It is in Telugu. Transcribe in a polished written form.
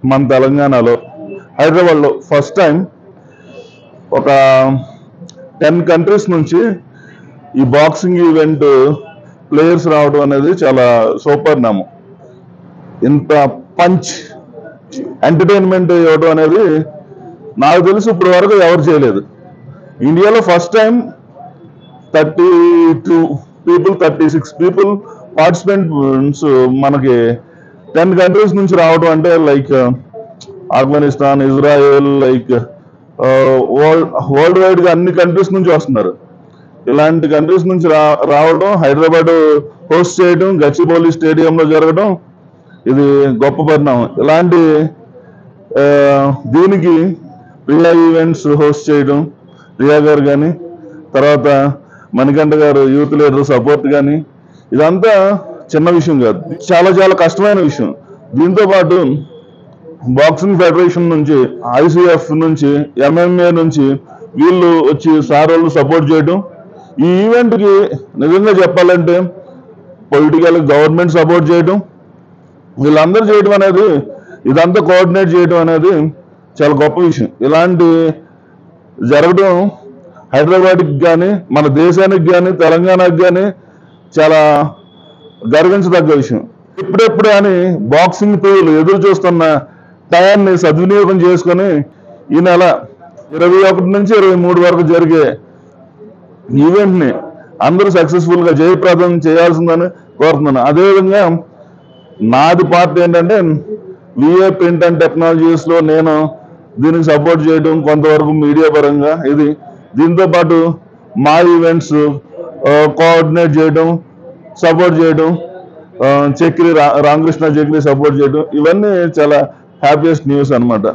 మన తెలంగాణలో హైదరాబాద్లో ఫస్ట్ టైం ఒక 10 కంట్రీస్ నుంచి ఈ బాక్సింగ్ ఈవెంట్ ప్లేయర్స్ రావడం అనేది చాలా సూపర్ నామం. ఇంత పంచ్ ఎంటర్టైన్మెంట్ ఇవ్వడం అనేది నాకు తెలిసి ఇప్పటి వరకు ఎవరు చేయలేదు. ఇండియాలో first time 32 people 36 people participants మనకి 10 కంట్రీస్ నుంచి రావడం అంటే like Afghanistan, Israel, like world wide గా అన్ని కంట్రీస్ నుంచి వస్తున్నారు. ఇలాంటి కంట్రీస్ నుంచి రావడం, హైదరాబాద్ హోస్ట్ చేయడం, గచ్చిబౌలి స్టేడియంలో జరగడం ఇది గొప్ప పరిణామం. ఇలాంటి దీనికి రియా ఈవెంట్స్ హోస్ట్ చేయడం, రియా గారు కానీ, తర్వాత మణికంఠ గారు యూత్ లీడర్ సపోర్ట్ కానీ, ఇదంతా చిన్న విషయం కాదు, చాలా చాలా కష్టమైన విషయం. దీంతో పాటు బాక్సింగ్ ఫెడరేషన్ నుంచి, ఐసిఎఫ్ నుంచి, ఎంఎంఏ నుంచి వీళ్ళు వచ్చి సార్ వాళ్ళు సపోర్ట్ చేయడం, ఈ ఈవెంట్కి నిజంగా చెప్పాలంటే పొలిటికల్ గవర్నమెంట్ సపోర్ట్ చేయడం, వీళ్ళందరూ చేయడం అనేది, ఇదంతా కోఆర్డినేట్ చేయడం అనేది చాలా గొప్ప విషయం. ఇలాంటి జరగడం హైదరాబాద్కి కానీ, మన దేశానికి కానీ, తెలంగాణకి కానీ చాలా గర్వించదగ్గ విషయం. ఇప్పుడెప్పుడు అని బాక్సింగ్ ప్రియులు ఎదురు చూస్తున్న టయాన్ని సద్వినియోగం చేసుకొని ఈ నెల 21 నుంచి 23 వరకు జరిగే ఈవెంట్ని అందరూ సక్సెస్ఫుల్గా జయప్రదం చేయాల్సిందని కోరుతున్నాను. అదేవిధంగా నాది పార్ట్ ఏంటంటే విఏ ప్రింట్ అండ్ టెక్నాలజీస్లో నేను దీనికి సపోర్ట్ చేయడం, కొంతవరకు మీడియా పరంగా ఇది. దీంతో పాటు మా ఈవెంట్స్ కోఆర్డినేట్ చేయడం, సపోర్ట్ చేయడం, చక్రి రామకృష్ణ చక్రి సపోర్ట్ చేయడం, ఇవన్నీ చాలా హ్యాపీయెస్ట్ న్యూస్ అన్నమాట.